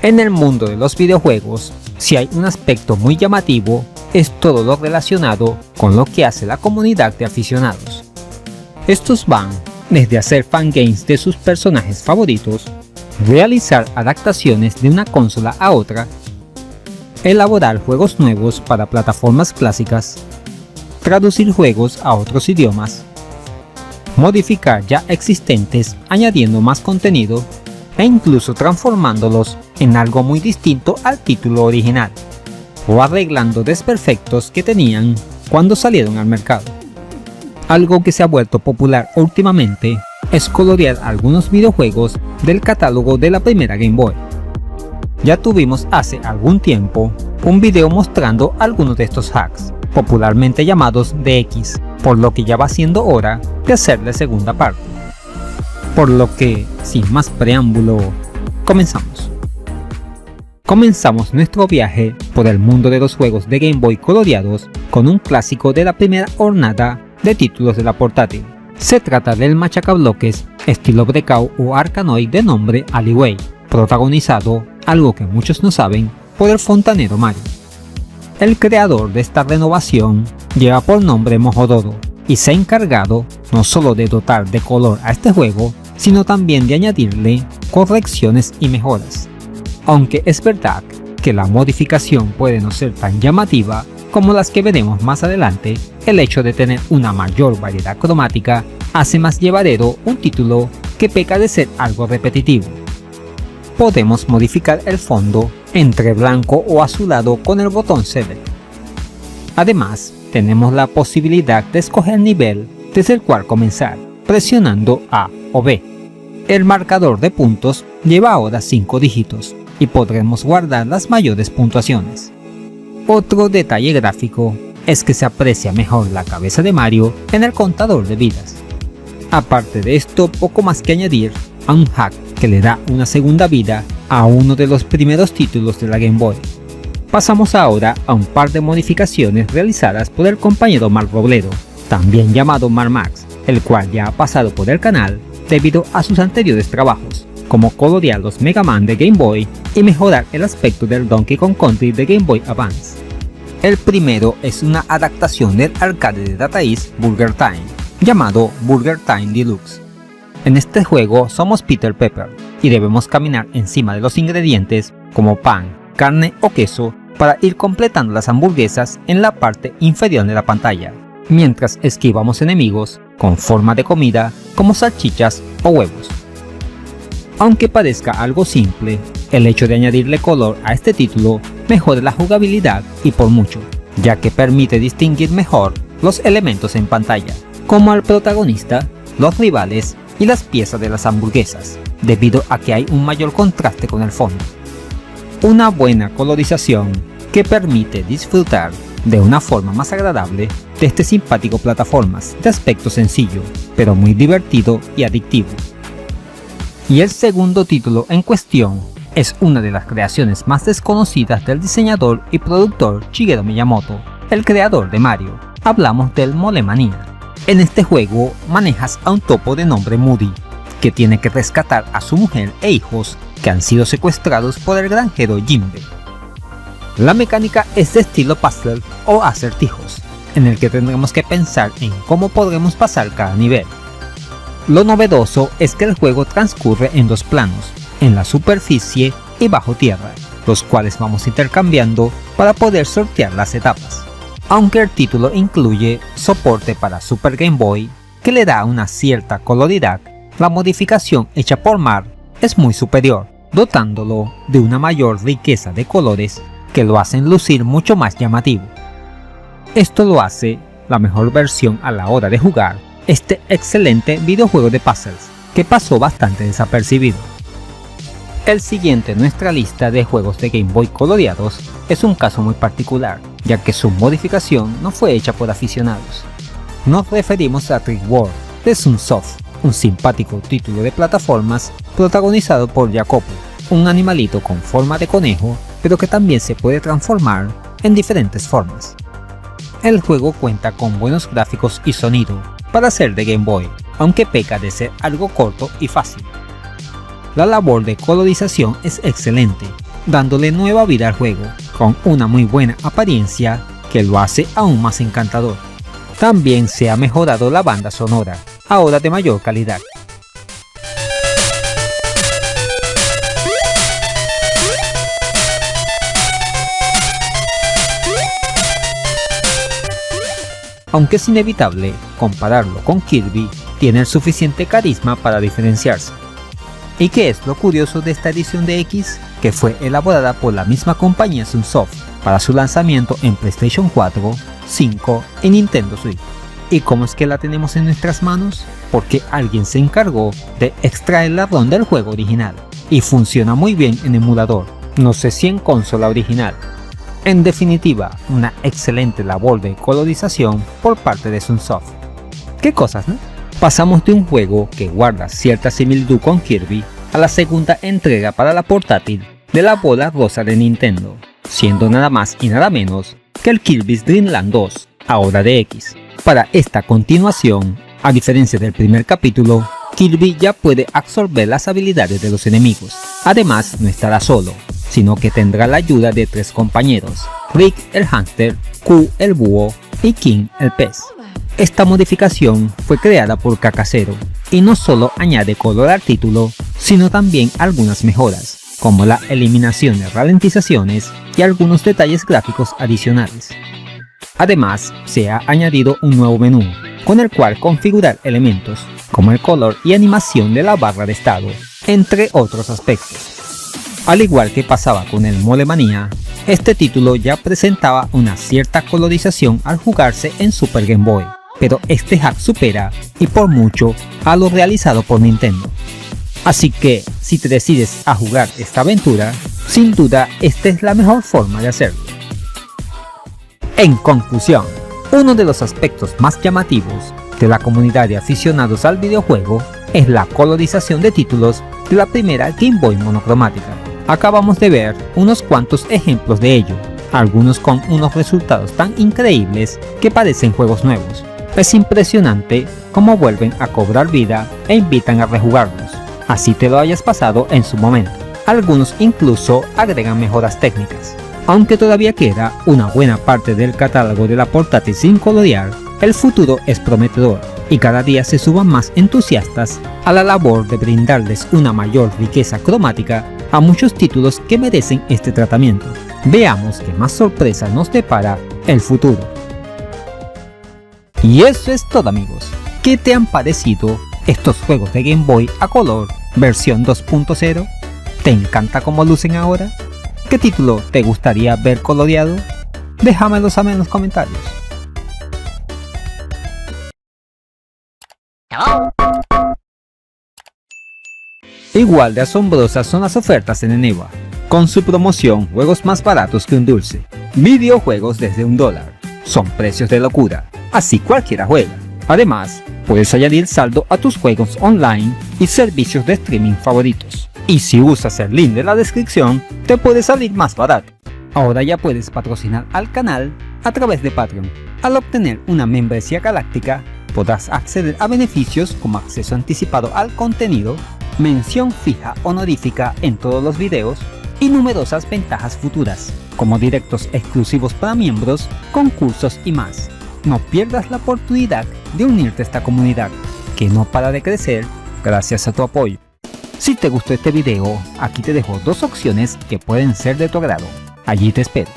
En el mundo de los videojuegos, si hay un aspecto muy llamativo, es todo lo relacionado con lo que hace la comunidad de aficionados. Estos van desde hacer fangames de sus personajes favoritos, realizar adaptaciones de una consola a otra, elaborar juegos nuevos para plataformas clásicas, traducir juegos a otros idiomas, modificar ya existentes añadiendo más contenido e incluso transformándolos en algo muy distinto al título original, o arreglando desperfectos que tenían cuando salieron al mercado. Algo que se ha vuelto popular últimamente es colorear algunos videojuegos del catálogo de la primera Game Boy. Ya tuvimos hace algún tiempo un video mostrando algunos de estos hacks, popularmente llamados DX, por lo que ya va siendo hora de hacerle segunda parte. Por lo que, sin más preámbulo, comenzamos. Comenzamos nuestro viaje por el mundo de los juegos de Game Boy coloreados con un clásico de la primera hornada de títulos de la portátil. Se trata del machacabloques estilo Breakout o Arkanoid de nombre Alleyway, protagonizado, algo que muchos no saben, por el fontanero Mario. El creador de esta renovación lleva por nombre Mojododo y se ha encargado no solo de dotar de color a este juego, sino también de añadirle correcciones y mejoras. Aunque es verdad que la modificación puede no ser tan llamativa como las que veremos más adelante, el hecho de tener una mayor variedad cromática hace más llevadero un título que peca de ser algo repetitivo. Podemos modificar el fondo entre blanco o azulado con el botón Select. Además, tenemos la posibilidad de escoger el nivel desde el cual comenzar, presionando A o B. El marcador de puntos lleva ahora 5 dígitos y podremos guardar las mayores puntuaciones. Otro detalle gráfico es que se aprecia mejor la cabeza de Mario en el contador de vidas. Aparte de esto, poco más que añadir a un hack que le da una segunda vida a uno de los primeros títulos de la Game Boy. Pasamos ahora a un par de modificaciones realizadas por el compañero Mark Robledo, también llamado Mark Max, el cual ya ha pasado por el canal debido a sus anteriores trabajos, como colorear los Mega Man de Game Boy y mejorar el aspecto del Donkey Kong Country de Game Boy Advance. El primero es una adaptación del arcade de Data East Burger Time, llamado Burger Time Deluxe. En este juego somos Peter Pepper y debemos caminar encima de los ingredientes como pan, carne o queso para ir completando las hamburguesas en la parte inferior de la pantalla, mientras esquivamos enemigos con forma de comida como salchichas o huevos. Aunque parezca algo simple, el hecho de añadirle color a este título mejora la jugabilidad y por mucho, ya que permite distinguir mejor los elementos en pantalla, como al protagonista, los rivales y las piezas de las hamburguesas, debido a que hay un mayor contraste con el fondo. Una buena colorización que permite disfrutar de una forma más agradable de este simpático plataformas de aspecto sencillo, pero muy divertido y adictivo. Y el segundo título en cuestión es una de las creaciones más desconocidas del diseñador y productor Shigeru Miyamoto, el creador de Mario. Hablamos del Mole Manía. En este juego manejas a un topo de nombre Moody, que tiene que rescatar a su mujer e hijos que han sido secuestrados por el granjero Jimbe. La mecánica es de estilo puzzle o acertijos, en el que tendremos que pensar en cómo podremos pasar cada nivel. Lo novedoso es que el juego transcurre en dos planos, en la superficie y bajo tierra, los cuales vamos intercambiando para poder sortear las etapas. Aunque el título incluye soporte para Super Game Boy, que le da una cierta coloridad, la modificación hecha por Mark es muy superior, dotándolo de una mayor riqueza de colores que lo hacen lucir mucho más llamativo. Esto lo hace la mejor versión a la hora de jugar este excelente videojuego de puzzles, que pasó bastante desapercibido. El siguiente en nuestra lista de juegos de Game Boy coloreados es un caso muy particular, ya que su modificación no fue hecha por aficionados. Nos referimos a Trick World de Sunsoft, un simpático título de plataformas protagonizado por Jacopo, un animalito con forma de conejo, pero que también se puede transformar en diferentes formas. El juego cuenta con buenos gráficos y sonido para ser de Game Boy, aunque peca de ser algo corto y fácil. La labor de colorización es excelente, dándole nueva vida al juego, con una muy buena apariencia que lo hace aún más encantador. También se ha mejorado la banda sonora, ahora de mayor calidad. Aunque es inevitable compararlo con Kirby, tiene el suficiente carisma para diferenciarse. ¿Y qué es lo curioso de esta edición de X? Que fue elaborada por la misma compañía Sunsoft para su lanzamiento en PlayStation 4, 5 y Nintendo Switch. ¿Y cómo es que la tenemos en nuestras manos? Porque alguien se encargó de extraer la ROM del juego original, y funciona muy bien en emulador, no sé si en consola original. En definitiva, una excelente labor de colorización por parte de Sunsoft. ¿Qué cosas, no? Pasamos de un juego que guarda cierta similitud con Kirby a la segunda entrega para la portátil de la bola rosa de Nintendo, siendo nada más y nada menos que el Kirby's Dream Land 2, ahora de X. Para esta continuación, a diferencia del primer capítulo, Kirby ya puede absorber las habilidades de los enemigos. Además, no estará solo, sino que tendrá la ayuda de 3 compañeros: Rick el hámster, Q el búho y King el pez. Esta modificación fue creada por Cacacero y no solo añade color al título, sino también algunas mejoras, como la eliminación de ralentizaciones y algunos detalles gráficos adicionales. Además, se ha añadido un nuevo menú, con el cual configurar elementos, como el color y animación de la barra de estado, entre otros aspectos. Al igual que pasaba con el Mole Manía, este título ya presentaba una cierta colorización al jugarse en Super Game Boy, pero este hack supera, y por mucho, a lo realizado por Nintendo. Así que, si te decides a jugar esta aventura, sin duda esta es la mejor forma de hacerlo. En conclusión, uno de los aspectos más llamativos de la comunidad de aficionados al videojuego es la colorización de títulos de la primera Game Boy monocromática. Acabamos de ver unos cuantos ejemplos de ello, algunos con unos resultados tan increíbles que parecen juegos nuevos. Es impresionante cómo vuelven a cobrar vida e invitan a rejugarlos, así te lo hayas pasado en su momento. Algunos incluso agregan mejoras técnicas. Aunque todavía queda una buena parte del catálogo de la portátil sin colorear, el futuro es prometedor y cada día se suban más entusiastas a la labor de brindarles una mayor riqueza cromática a muchos títulos que merecen este tratamiento. Veamos qué más sorpresas nos depara el futuro. Y eso es todo, amigos. ¿Qué te han parecido estos juegos de Game Boy a color versión 2.0? ¿Te encanta cómo lucen ahora? ¿Qué título te gustaría ver coloreado? Déjamelo saber en los comentarios. Igual de asombrosas son las ofertas en Eneba, con su promoción Juegos más baratos que un dulce, videojuegos desde $1, son precios de locura, así cualquiera juega. Además, puedes añadir saldo a tus juegos online y servicios de streaming favoritos. Y si usas el link de la descripción, te puede salir más barato. Ahora ya puedes patrocinar al canal a través de Patreon. Al obtener una membresía galáctica, podrás acceder a beneficios como acceso anticipado al contenido, mención fija honorífica en todos los videos y numerosas ventajas futuras, como directos exclusivos para miembros, concursos y más. No pierdas la oportunidad de unirte a esta comunidad, que no para de crecer gracias a tu apoyo. Si te gustó este video, aquí te dejo 2 opciones que pueden ser de tu agrado. Allí te espero.